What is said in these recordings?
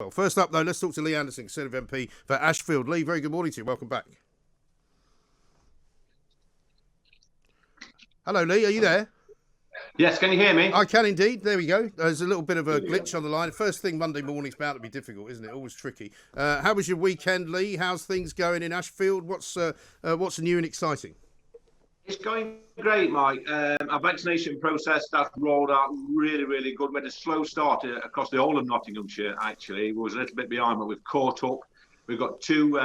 Well, first up, though, let's talk to Lee Anderson, Conservative MP for Ashfield. Lee, very good morning to you. Welcome back. Hello, Lee. Are you there? Yes, can you hear me? I can indeed. There we go. There's a little bit of a glitch on the line. First thing Monday morning's bound to be difficult, isn't it? Always tricky. How was your weekend, Lee? How's things going in Ashfield? What's new and exciting? It's going great, Mike. Our vaccination process that's rolled out really, really good. We had a slow start across the whole of Nottinghamshire, actually. We was a little bit behind, but we've caught up. We've got two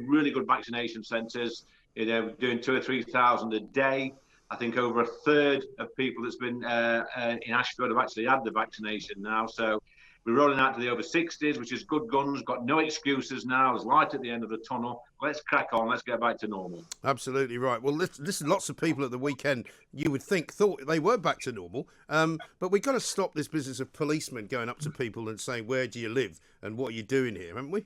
really good vaccination centres, doing 2,000 or 3,000 a day. I think over a third of people that's been in Ashfield have actually had the vaccination now. So we're rolling out to the over 60s, which is good guns. Got no excuses now. There's light at the end of the tunnel. Let's crack on. Let's get back to normal. Absolutely right. Well, listen, lots of people at the weekend, you would think, thought they were back to normal. But we've got to stop this business of policemen going up to people and saying, where do you live and what are you doing here, haven't we?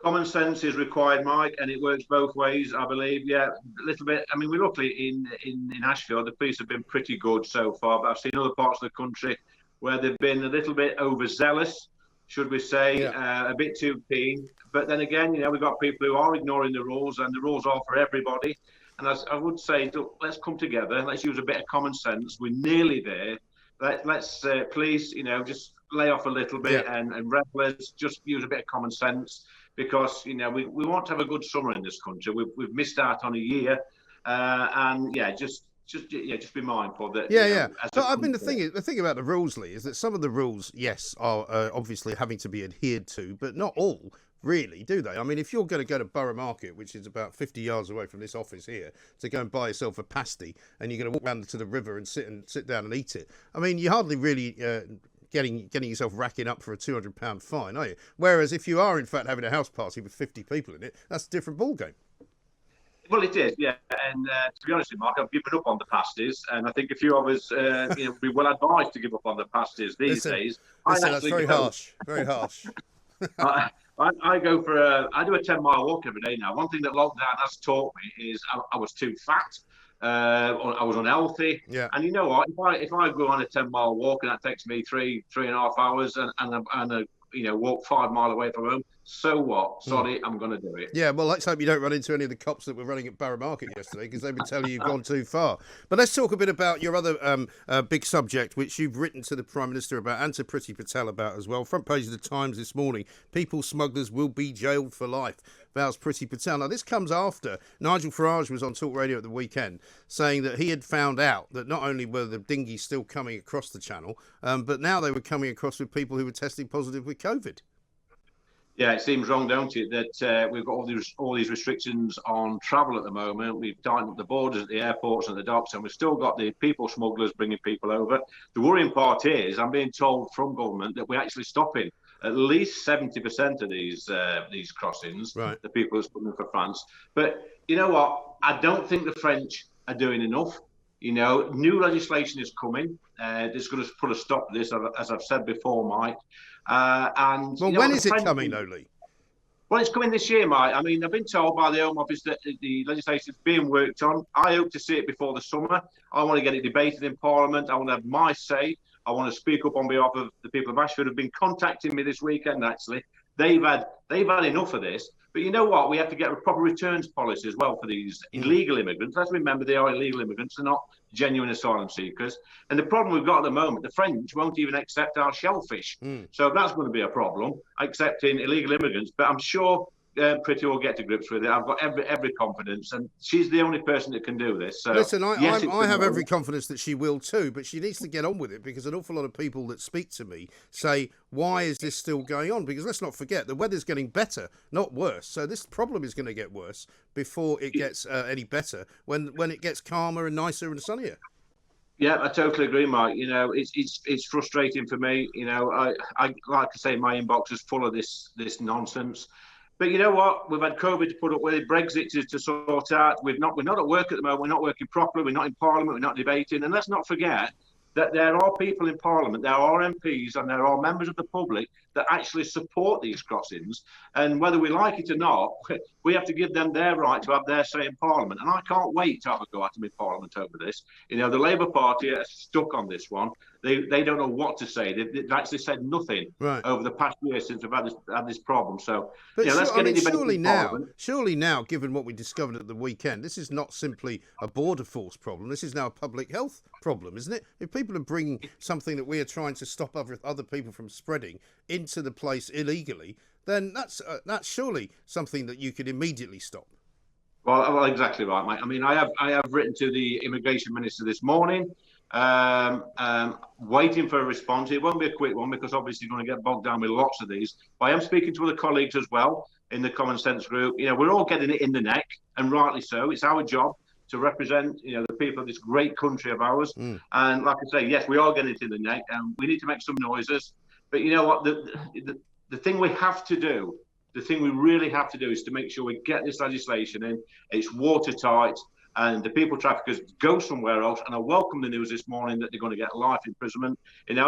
Common sense is required, Mike, and it works both ways, I believe. Yeah, a little bit. I mean, we're luckily in Ashfield, the police have been pretty good so far, but I've seen other parts of the country where they've been a little bit overzealous, should we say, a bit too keen. But then again, we've got people who are ignoring the rules, and the rules are for everybody. And as I would say, let's come together. Let's use a bit of common sense. We're nearly there. Let's please, just lay off a little bit, and revelers just use a bit of common sense, because we want to have a good summer in this country. We've missed out on a year, and just be mindful that. So I mean, the thing about the rules, Lee, is that some of the rules, yes, are obviously having to be adhered to, but not all. Really, do they? I mean, if you're going to go to Borough Market, which is about 50 yards away from this office here, to go and buy yourself a pasty, and you're going to walk round to the river and sit down and eat it, I mean, you're hardly really getting yourself racking up for a £200 fine, are you? Whereas if you are in fact having a house party with 50 people in it, that's a different ballgame. Well, it is, yeah. And to be honest with you, Mark, I've given up on the pasties, and I think a few of us would be well advised to give up on the pasties these days. Listen, that's very harsh. Very harsh. I go for I do a 10-mile walk every day now. One thing that lockdown has taught me is I was too fat. I was unhealthy. Yeah. And you know what? If I go on a 10-mile walk and that takes me three and a half hours, and walk 5 miles away from home, so what? Sorry, I'm going to do it. Yeah, well, let's hope you don't run into any of the cops that were running at Borough Market yesterday, because they would tell you you've gone too far. But let's talk a bit about your other big subject, which you've written to the Prime Minister about and to Priti Patel about as well. Front page of the Times this morning: people smugglers will be jailed for life, vows Priti Patel. Now, this comes after Nigel Farage was on talkRADIO at the weekend saying that he had found out that not only were the dinghies still coming across the channel, but now they were coming across with people who were testing positive with COVID. Yeah, it seems wrong, don't it, that we've got all these restrictions on travel at the moment. We've tightened up the borders at the airports and the docks, and we've still got the people smugglers bringing people over. The worrying part is, I'm being told from government that we're actually stopping at least 70% of these crossings, right, the people who's coming for France. But you know what? I don't think the French are doing enough. New legislation is coming. That's going to put a stop to this, as I've said before, Mike. When is it coming, though, Lee? Well, it's coming this year, Mike. I mean, I've been told by the Home Office that the legislation is being worked on. I hope to see it before the summer. I want to get it debated in Parliament. I want to have my say. I want to speak up on behalf of the people of Ashford who've been contacting me this weekend, actually. They've had enough of this. But you know what? We have to get a proper returns policy as well for these illegal immigrants. Let's remember they are illegal immigrants. They're not genuine asylum seekers. And the problem we've got at the moment, the French won't even accept our shellfish. So that's going to be a problem, accepting illegal immigrants. But I'm sure Priti will get to grips with it. I've got every confidence, and she's the only person that can do this. So, listen, I have every confidence that she will too, but she needs to get on with it, because an awful lot of people that speak to me say, why is this still going on? Because let's not forget, the weather's getting better, not worse. So this problem is going to get worse before it gets any better, when it gets calmer and nicer and sunnier. Yeah, I totally agree, Mike. It's frustrating for me. I like to say my inbox is full of this nonsense. But you know what? We've had COVID to put up with, Brexit to sort out. We're not at work at the moment. We're not working properly. We're not in Parliament. We're not debating. And let's not forget that there are people in Parliament, there are MPs, and there are members of the public that actually support these crossings. And whether we like it or not, we have to give them their right to have their say in Parliament. And I can't wait to have a go at them in Parliament over this. The Labour Party are stuck on this one. They don't know what to say. They've actually said nothing over the past year since we've had this problem. So, but let's get a debate in Parliament. Surely now, given what we discovered at the weekend, this is not simply a border force problem. This is now a public health problem, isn't it? If people are bringing something that we are trying to stop other people from spreading into the place illegally, then that's surely something that you could immediately stop. Well, exactly right, mate. I mean, I have written to the immigration minister this morning, waiting for a response. It won't be a quick one because obviously you're going to get bogged down with lots of these. But I am speaking to other colleagues as well in the Common Sense group. We're all getting it in the neck, and rightly so. It's our job to represent, the people of this great country of ours. And like I say, yes, we are getting it in the neck, and we need to make some noises. But you know what? The thing we have to do. The thing we really have to do is to make sure we get this legislation in. It's watertight, and the people traffickers go somewhere else. And I welcome the news this morning that they're going to get life imprisonment. I'd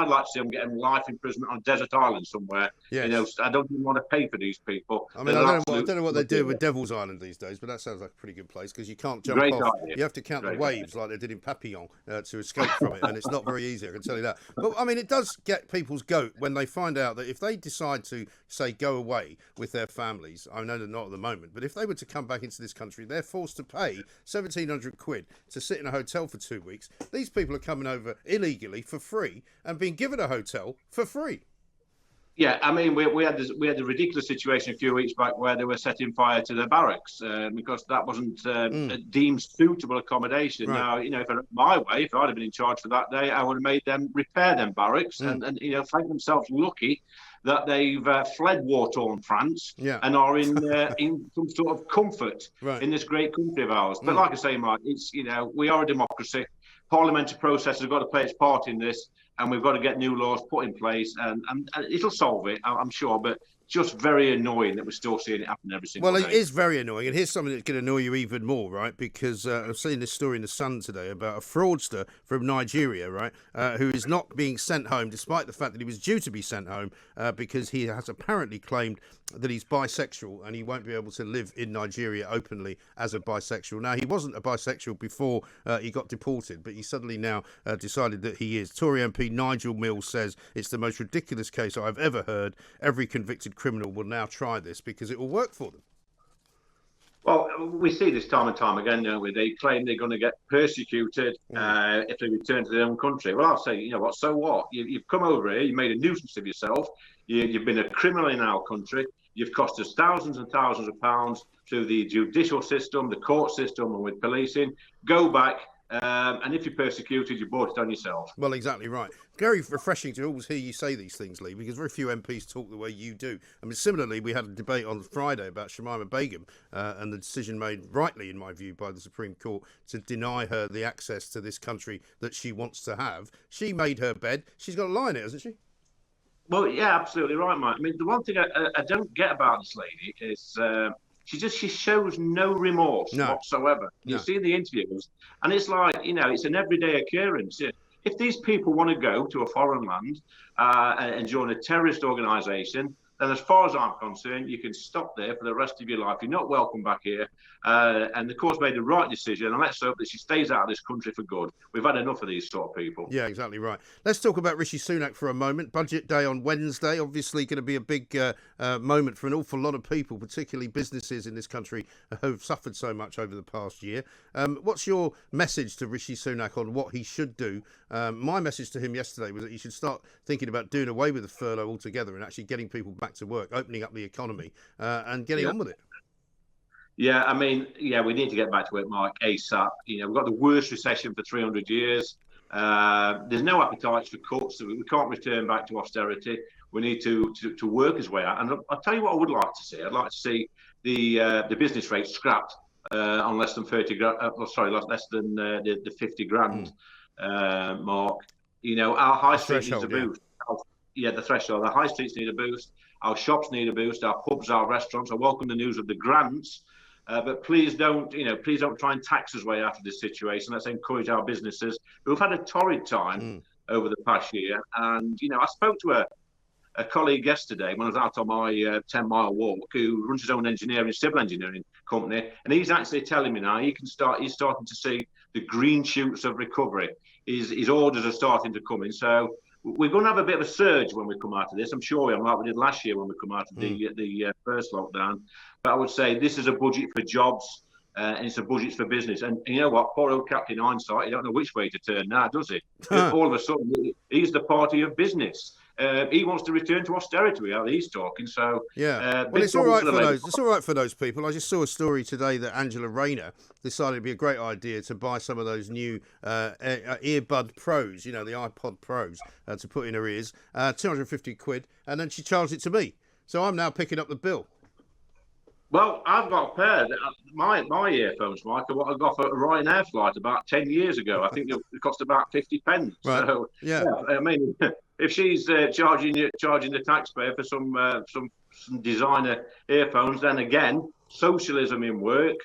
like to see them getting life imprisonment on a desert island somewhere. Yes. I don't even want to pay for these people. I mean, I don't know what they do with Devil's Island these days, but that sounds like a pretty good place because you can't jump off. Idea. You have to count the waves like they did in Papillon to escape from it, and it's not very easy, I can tell you that. But I mean, it does get people's goat when they find out that if they decide to, say, go away with their families, I know they're not at the moment, but if they were to come back into this country, they're forced to pay 1,700 quid to sit in a hotel for 2 weeks. These people are coming over illegally for free and being given a hotel for free. Yeah, I mean, we had the ridiculous situation a few weeks back where they were setting fire to the barracks because that wasn't deemed suitable accommodation. Right. Now, if if I'd have been in charge for that day, I would have made them repair them barracks and thank themselves lucky that they've fled war-torn France and are in some sort of comfort in this great country of ours. But like I say, Mike, it's we are a democracy. Parliamentary process has got to play its part in this, and we've got to get new laws put in place, and it'll solve it, I'm sure. But just very annoying that we're still seeing it happen every single day. Well, it is very annoying. And here's something that's going to annoy you even more, right? Because I've seen this story in The Sun today about a fraudster from Nigeria, right, who is not being sent home, despite the fact that he was due to be sent home because he has apparently claimed that he's bisexual and he won't be able to live in Nigeria openly as a bisexual. Now, he wasn't a bisexual before he got deported, but he suddenly now decided that he is. Tory MP Nigel Mills says it's the most ridiculous case I've ever heard. Every convicted criminal will now try this because it will work for them. Well, we see this time and time again, don't we? They claim they're going to get persecuted if they return to their own country. Well, I'll say, you know what, so what? You've come over here, you made a nuisance of yourself, you've been a criminal in our country, you've cost us thousands and thousands of pounds through the judicial system, the court system, and with policing. Go back. And if you're persecuted, you brought it on yourself. Well, exactly right. Very refreshing to always hear you say these things, Lee, because very few MPs talk the way you do. I mean, similarly, we had a debate on Friday about Shamima Begum and the decision made rightly, in my view, by the Supreme Court to deny her the access to this country that she wants to have. She made her bed. She's got a lie in it, hasn't she? Well, yeah, absolutely right, Mike. I mean, the one thing I don't get about this lady is... She shows no remorse whatsoever. You see the interviews, and it's like, it's an everyday occurrence. If these people want to go to a foreign land and join a terrorist organisation, then as far as I'm concerned, you can stop there for the rest of your life. You're not welcome back here. And the court's made the right decision, and let's hope that she stays out of this country for good. We've had enough of these sort of people. Yeah, exactly right. Let's talk about Rishi Sunak for a moment. Budget day on Wednesday, obviously going to be a big moment for an awful lot of people, particularly businesses in this country who've suffered so much over the past year. What's your message to Rishi Sunak on what he should do? My message to him yesterday was that he should start thinking about doing away with the furlough altogether and actually getting people back to work, opening up the economy and getting on with it. Yeah, I mean, we need to get back to work, Mike, ASAP. We've got the worst recession for 300 years. There's no appetite for cuts. We can't return back to austerity. We need to work his way out. And I'll tell you what I would like to see. I'd like to see the business rate scrapped on less than 30 grand. Less than the 50 grand mark. Our high street needs a boost. The threshold. The high streets need a boost. Our shops need a boost. Our pubs, our restaurants. I welcome the news of the grants, but please don't try and tax us way out of this situation. Let's encourage our businesses who've had a torrid time over the past year. And I spoke to a colleague yesterday when I was out on my 10-mile walk, who runs his own civil engineering company, and he's actually telling me now he's starting to see the green shoots of recovery. his orders are starting to come in. So we're going to have a bit of a surge when we come out of this. I'm sure we are, like we did last year when we come out of the first lockdown. But I would say this is a budget for jobs. And it's a budget for business. And you know what? Poor old Captain Hindsight, he don't know which way to turn now, does he? All of a sudden, he's the party of business. He wants to return to austerity, how he's talking. So well, it's all right for those. It's all right for those people. I just saw a story today that Angela Rayner decided it'd be a great idea to buy some of those new earbud Pros, the iPod Pros, to put in her ears, 250 quid, and then she charged it to me. So I'm now picking up the bill. Well, I've got a pair. My earphones, Mike, are what I got for a Ryanair flight about 10 years ago. I think it cost about 50 pence. Right. So, yeah, I mean, if she's charging the taxpayer for some designer earphones, then again, socialism in work.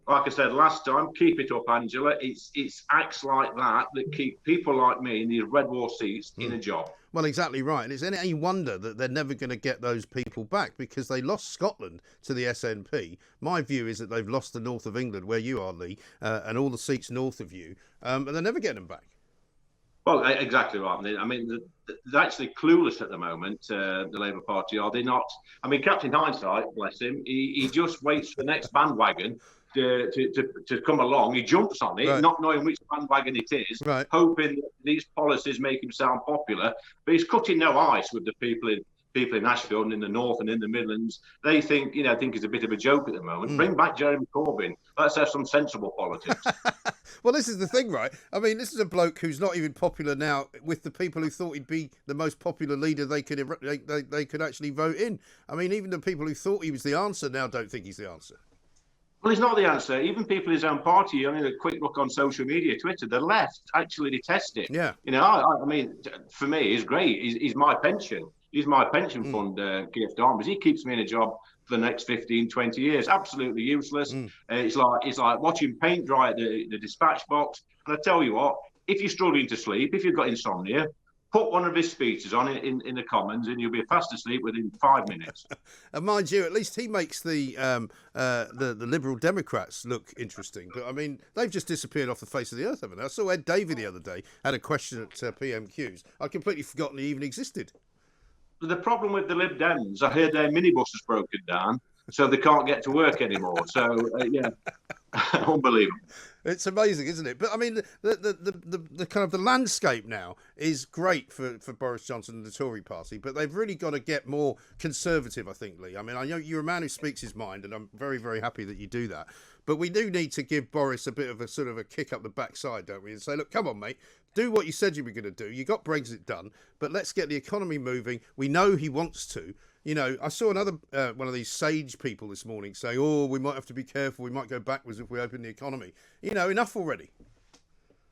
Like I said last time, keep it up, Angela. It's acts like that keep people like me in these red wall seats in a job. Well, exactly right. And it's any wonder that they're never going to get those people back because they lost Scotland to the SNP. My view is that they've lost the north of England, where you are, Lee, and all the seats north of you, and they're never getting them back. Well, exactly right. I mean, they're actually clueless at the moment, the Labour Party, are they not? I mean, Captain Hindsight, bless him, he just waits for the next bandwagon to come along. He jumps on it, not knowing which bandwagon it is, hoping that these policies make him sound popular. But he's cutting no ice with the people in Ashfield and in the North and in the Midlands. They think it's a bit of a joke at the moment. Bring back Jeremy Corbyn. Let's have some sensible politics. Well, this is the thing, right? I mean, this is a bloke who's not even popular now with the people who thought he'd be the most popular leader they could actually vote in. I mean, even the people who thought he was the answer now don't think he's the answer. Well, he's not the answer. Even people in his own party, I mean, a quick look on social media, Twitter, the left actually detest it. Yeah. I mean, for me, he's great. He's my pension. He's my pension fund, Keir Starmer. He keeps me in a job for the next 15, 20 years. Absolutely useless. It's like watching paint dry at the dispatch box. And I tell you what, if you're struggling to sleep, if you've got insomnia, put one of his speeches on it in the Commons, and you'll be fast asleep within 5 minutes. And mind you, at least he makes the Liberal Democrats look interesting. But I mean, they've just disappeared off the face of the earth, haven't they? I saw Ed Davey the other day had a question at PMQs. I'd completely forgotten he even existed. The problem with the Lib Dems, I heard their minibus has broken down, so they can't get to work anymore. So yeah, unbelievable. It's amazing, isn't it? But I mean, the kind of the landscape now is great for Boris Johnson and the Tory party, but they've really got to get more conservative, I think, Lee. I mean, I know you're a man who speaks his mind, and I'm very, very happy that you do that. But we do need to give Boris a bit of a sort of a kick up the backside, don't we? And say, look, come on, mate, do what you said you were going to do. You got Brexit done, but let's get the economy moving. We know he wants to. I saw another one of these sage people this morning say, oh, we might have to be careful. We might go backwards if we open the economy. Enough already.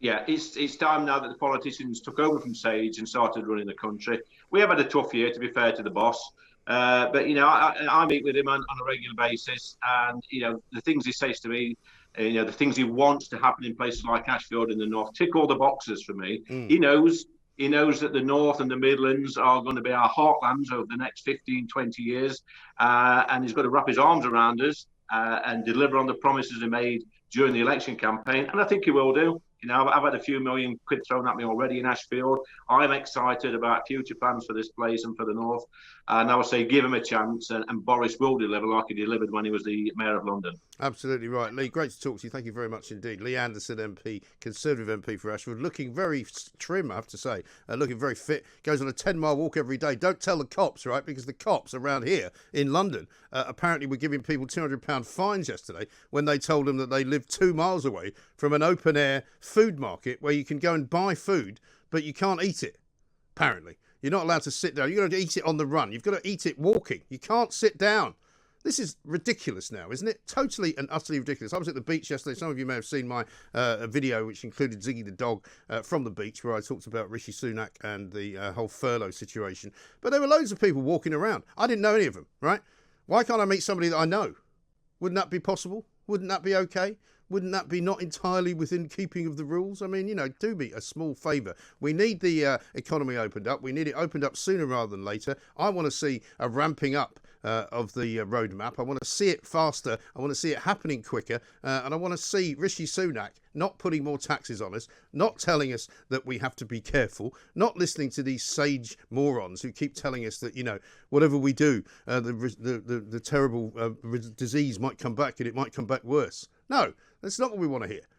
Yeah, it's time now that the politicians took over from Sage and started running the country. We have had a tough year, to be fair to the boss. But, I meet with him on a regular basis. And, the things he says to me, the things he wants to happen in places like Ashfield in the North, tick all the boxes for me. He knows that the North and the Midlands are going to be our heartlands over the next 15, 20 years. And he's got to wrap his arms around us and deliver on the promises he made during the election campaign. And I think he will do. I've had a few million quid thrown at me already in Ashfield. I'm excited about future plans for this place and for the North. And I would say give him a chance, and Boris will deliver like he delivered when he was the Mayor of London. Absolutely right. Lee, great to talk to you. Thank you very much indeed. Lee Anderson MP, Conservative MP for Ashford, looking very trim, I have to say, looking very fit. Goes on a 10-mile walk every day. Don't tell the cops, right, because the cops around here in London apparently were giving people £200 fines yesterday when they told them that they lived 2 miles away from an open-air food market where you can go and buy food, but you can't eat it, apparently. You're not allowed to sit down. You've got to eat it on the run. You've got to eat it walking. You can't sit down. This is ridiculous now, isn't it? Totally and utterly ridiculous. I was at the beach yesterday. Some of you may have seen my video, which included Ziggy the dog from the beach, where I talked about Rishi Sunak and the whole furlough situation. But there were loads of people walking around. I didn't know any of them, right? Why can't I meet somebody that I know? Wouldn't that be possible? Wouldn't that be okay? Wouldn't that be not entirely within keeping of the rules? I mean, do me a small favour. We need the economy opened up. We need it opened up sooner rather than later. I want to see a ramping up of the roadmap. I want to see it faster. I want to see it happening quicker. And I want to see Rishi Sunak not putting more taxes on us, not telling us that we have to be careful, not listening to these sage morons who keep telling us that, you know, whatever we do, the terrible disease might come back and it might come back worse. No, that's not what we want to hear.